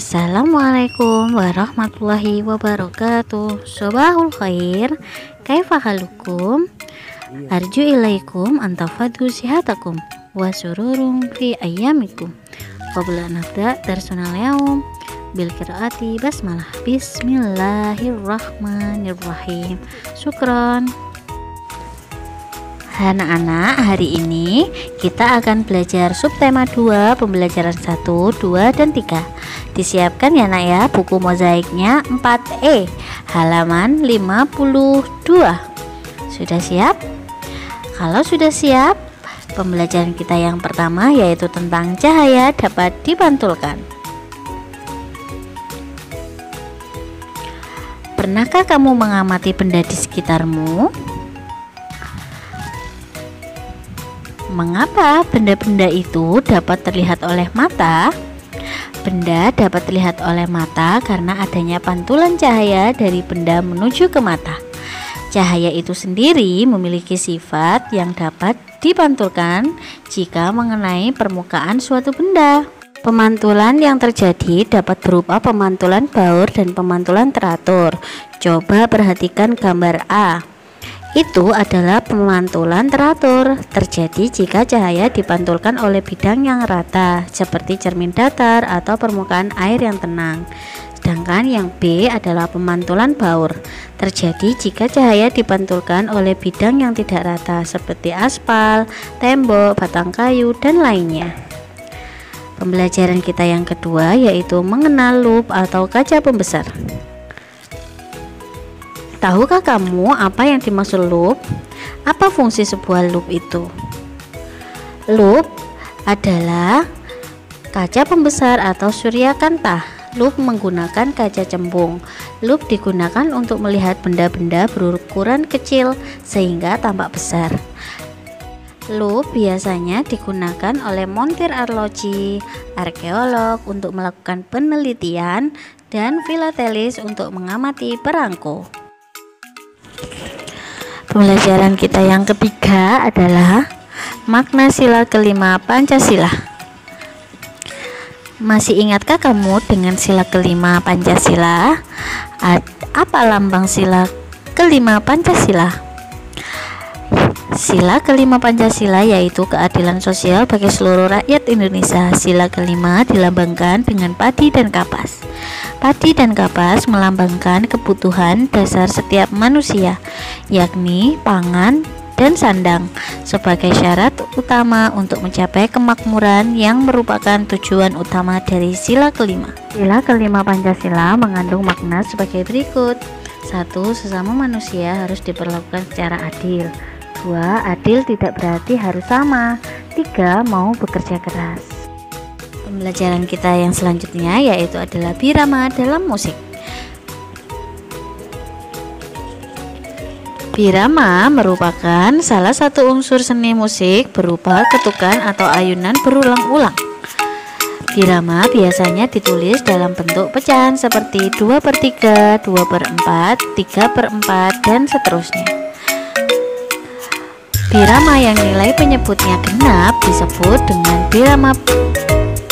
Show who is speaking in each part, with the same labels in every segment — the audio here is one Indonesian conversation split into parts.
Speaker 1: Assalamualaikum warahmatullahi wabarakatuh. Sobahul khair, kaifa halukum? Arju ilaikum antafadu sihatakum wa sururun fi ayyamikum. Qabla nabda darsunal yaum bil qiraati basmalah. Bismillahirrahmanirrahim. Syukron. Anak-anak, hari ini kita akan belajar subtema 2 pembelajaran 1, 2, dan 3. Disiapkan ya nak ya, buku mozaiknya 4E halaman 52. Sudah siap? Kalau sudah siap, pembelajaran kita yang pertama yaitu tentang cahaya dapat dipantulkan. Pernahkah kamu mengamati benda di sekitarmu? Mengapa benda-benda itu dapat terlihat oleh mata? Benda dapat terlihat oleh mata karena adanya pantulan cahaya dari benda menuju ke mata. Cahaya itu sendiri memiliki sifat yang dapat dipantulkan jika mengenai permukaan suatu benda. Pemantulan yang terjadi dapat berupa pemantulan baur dan pemantulan teratur. Coba perhatikan gambar A. Itu adalah pemantulan teratur, terjadi jika cahaya dipantulkan oleh bidang yang rata seperti cermin datar atau permukaan air yang tenang. Sedangkan yang B adalah pemantulan baur, terjadi jika cahaya dipantulkan oleh bidang yang tidak rata seperti aspal, tembok, batang kayu, dan lainnya. Pembelajaran kita yang kedua yaitu mengenal loop atau kaca pembesar. Tahukah kamu apa yang dimaksud loop? Apa fungsi sebuah loop itu? Loop adalah kaca pembesar atau suryakantah. Loop menggunakan kaca cembung. Loop digunakan untuk melihat benda-benda berukuran kecil sehingga tampak besar. Loop biasanya digunakan oleh montir arloji, arkeolog untuk melakukan penelitian, dan filatelis untuk mengamati perangko. Pembelajaran kita yang ketiga adalah makna sila kelima Pancasila. Masih ingatkah kamu dengan sila kelima Pancasila? Apa lambang sila kelima Pancasila? Sila kelima Pancasila yaitu keadilan sosial bagi seluruh rakyat Indonesia. Sila kelima dilambangkan dengan padi dan kapas. Padi dan kapas melambangkan kebutuhan dasar setiap manusia, yakni pangan dan sandang, sebagai syarat utama untuk mencapai kemakmuran yang merupakan tujuan utama dari sila kelima. Sila kelima Pancasila mengandung makna sebagai berikut. 1. Sesama manusia harus diperlakukan secara adil. 2. Adil tidak berarti harus sama. 3. Mau bekerja keras. Pembelajaran kita yang selanjutnya yaitu adalah birama dalam musik. Birama merupakan salah satu unsur seni musik berupa ketukan atau ayunan berulang-ulang. Birama biasanya ditulis dalam bentuk pecahan seperti 2/3, 2/4, 3/4, dan seterusnya. Birama yang nilai penyebutnya genap disebut dengan birama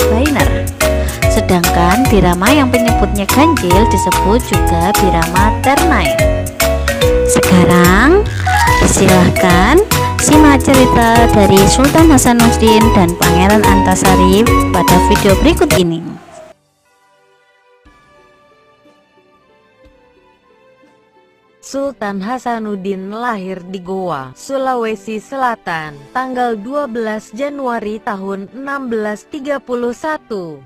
Speaker 1: biner. Sedangkan birama yang penyebutnya ganjil disebut juga birama ternain. Sekarang silahkan simak cerita dari Sultan Hasanuddin dan Pangeran Antasari pada video berikut ini.
Speaker 2: Sultan Hasanuddin lahir di Goa, Sulawesi Selatan, tanggal 12 Januari tahun 1631.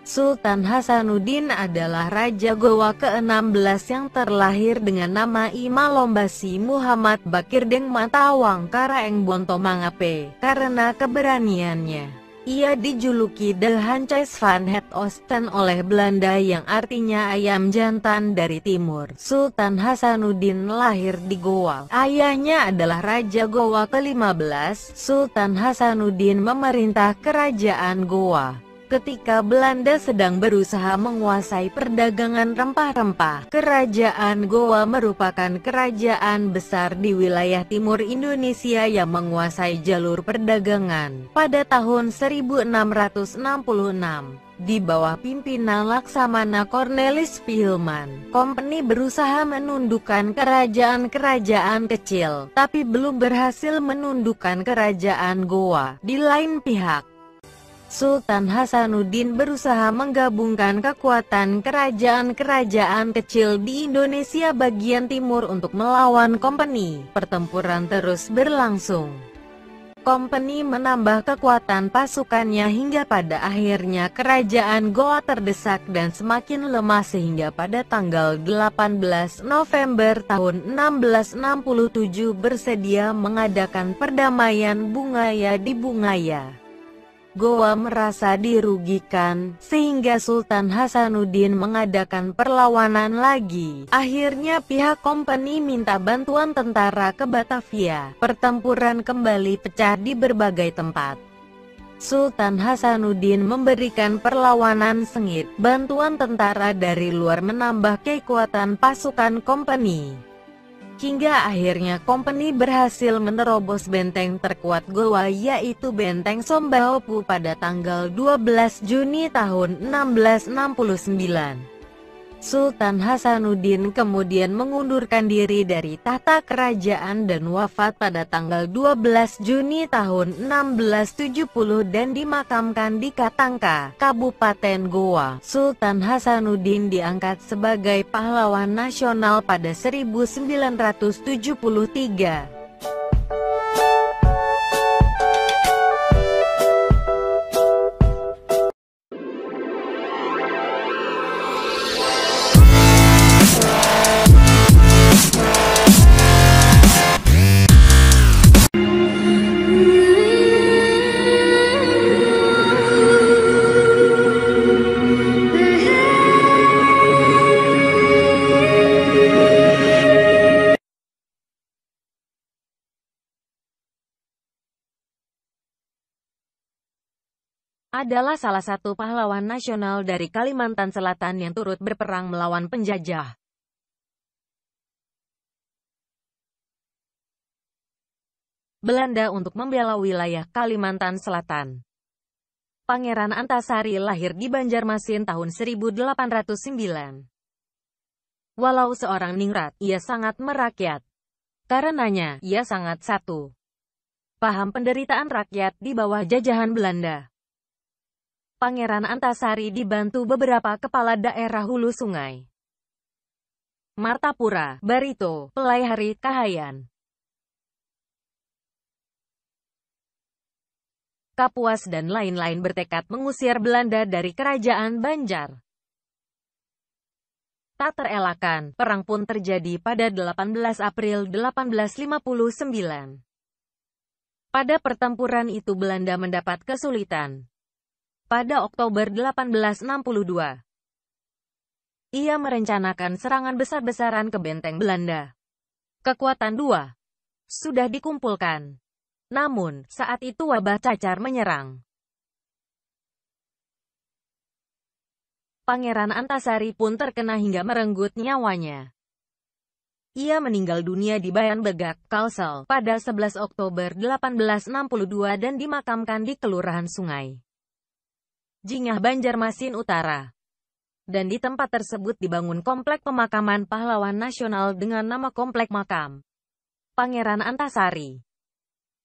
Speaker 2: Sultan Hasanuddin adalah Raja Goa ke-16 yang terlahir dengan nama Imalombasi Muhammad Bakirdeng Matawang Karaeng Bonto Mangape. Karena keberaniannya, ia dijuluki The Hancais van het Oosten oleh Belanda yang artinya ayam jantan dari timur. Sultan Hasanuddin lahir di Goa. Ayahnya adalah Raja Goa ke-15. Sultan Hasanuddin memerintah kerajaan Goa ketika Belanda sedang berusaha menguasai perdagangan rempah-rempah. Kerajaan Goa merupakan kerajaan besar di wilayah timur Indonesia yang menguasai jalur perdagangan. Pada tahun 1666, Di bawah pimpinan Laksamana Cornelis Pilman, company berusaha menundukkan kerajaan-kerajaan kecil, tapi belum berhasil menundukkan kerajaan Gowa. Di lain pihak, Sultan Hasanuddin berusaha menggabungkan kekuatan kerajaan-kerajaan kecil di Indonesia bagian timur untuk melawan company. Pertempuran terus berlangsung. Company menambah kekuatan pasukannya hingga pada akhirnya kerajaan Gowa terdesak dan semakin lemah sehingga pada tanggal 18 November tahun 1667 bersedia mengadakan perdamaian Bungaya di Bungaya. Gowa merasa dirugikan, sehingga Sultan Hasanuddin mengadakan perlawanan lagi. Akhirnya pihak company minta bantuan tentara ke Batavia. Pertempuran kembali pecah di berbagai tempat. Sultan Hasanuddin memberikan perlawanan sengit. Bantuan tentara dari luar menambah kekuatan pasukan company. Hingga akhirnya company berhasil menerobos benteng terkuat Gowa yaitu Benteng Sombahopu pada tanggal 12 Juni tahun 1669. Sultan Hasanuddin kemudian mengundurkan diri dari tahta kerajaan dan wafat pada tanggal 12 Juni tahun 1670 dan dimakamkan di Katangka, Kabupaten Gowa. Sultan Hasanuddin diangkat sebagai pahlawan nasional pada 1973. Adalah salah satu pahlawan nasional dari Kalimantan Selatan yang turut berperang melawan penjajah. Belanda untuk membela wilayah Kalimantan Selatan. Pangeran Antasari lahir di Banjarmasin tahun 1809. Walau seorang ningrat, ia sangat merakyat. Karenanya, ia sangat paham penderitaan rakyat di bawah jajahan Belanda. Pangeran Antasari dibantu beberapa kepala daerah hulu sungai. Martapura, Barito, Pelaihari, Kahayan, Kapuas dan lain-lain bertekad mengusir Belanda dari kerajaan Banjar. Tak terelakkan, perang pun terjadi pada 18 April 1859. Pada pertempuran itu Belanda mendapat kesulitan. Pada Oktober 1862, ia merencanakan serangan besar-besaran ke benteng Belanda. Kekuatan dua sudah dikumpulkan. Namun, saat itu wabah cacar menyerang. Pangeran Antasari pun terkena hingga merenggut nyawanya. Ia meninggal dunia di Bayan Begak, Kalsel, pada 11 Oktober 1862 dan dimakamkan di Kelurahan Sungai Jingah, Banjarmasin Utara. Dan di tempat tersebut dibangun komplek pemakaman pahlawan nasional dengan nama Komplek Makam Pangeran Antasari.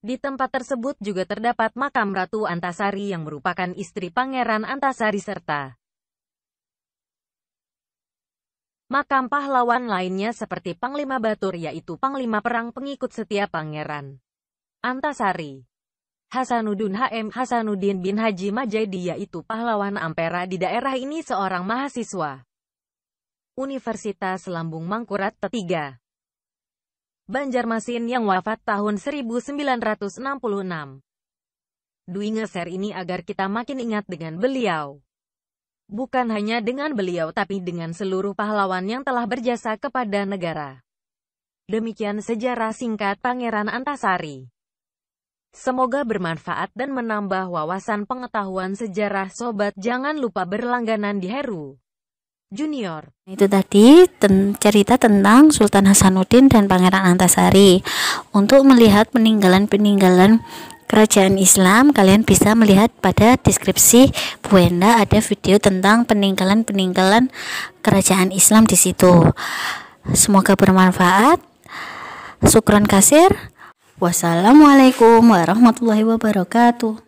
Speaker 2: Di tempat tersebut juga terdapat makam Ratu Antasari yang merupakan istri Pangeran Antasari serta makam pahlawan lainnya seperti Panglima Batur yaitu Panglima Perang pengikut setia Pangeran Antasari. Hasanuddin bin Haji Majidi yaitu pahlawan Ampera di daerah ini seorang mahasiswa Universitas Lambung Mangkurat III, Banjarmasin yang wafat tahun 1966. Dwi nge-share ini agar kita makin ingat dengan beliau. Bukan hanya dengan beliau tapi dengan seluruh pahlawan yang telah berjasa kepada negara. Demikian sejarah singkat Pangeran Antasari. Semoga bermanfaat dan menambah wawasan pengetahuan sejarah sobat. Jangan lupa berlangganan di Heru Junior.
Speaker 1: Itu tadi cerita tentang Sultan Hasanuddin dan Pangeran Antasari. Untuk melihat peninggalan-peninggalan kerajaan Islam, kalian bisa melihat pada deskripsi Bu Enda, ada video tentang peninggalan kerajaan Islam di situ. Semoga bermanfaat. Syukran kasir. Wassalamualaikum warahmatullahi wabarakatuh.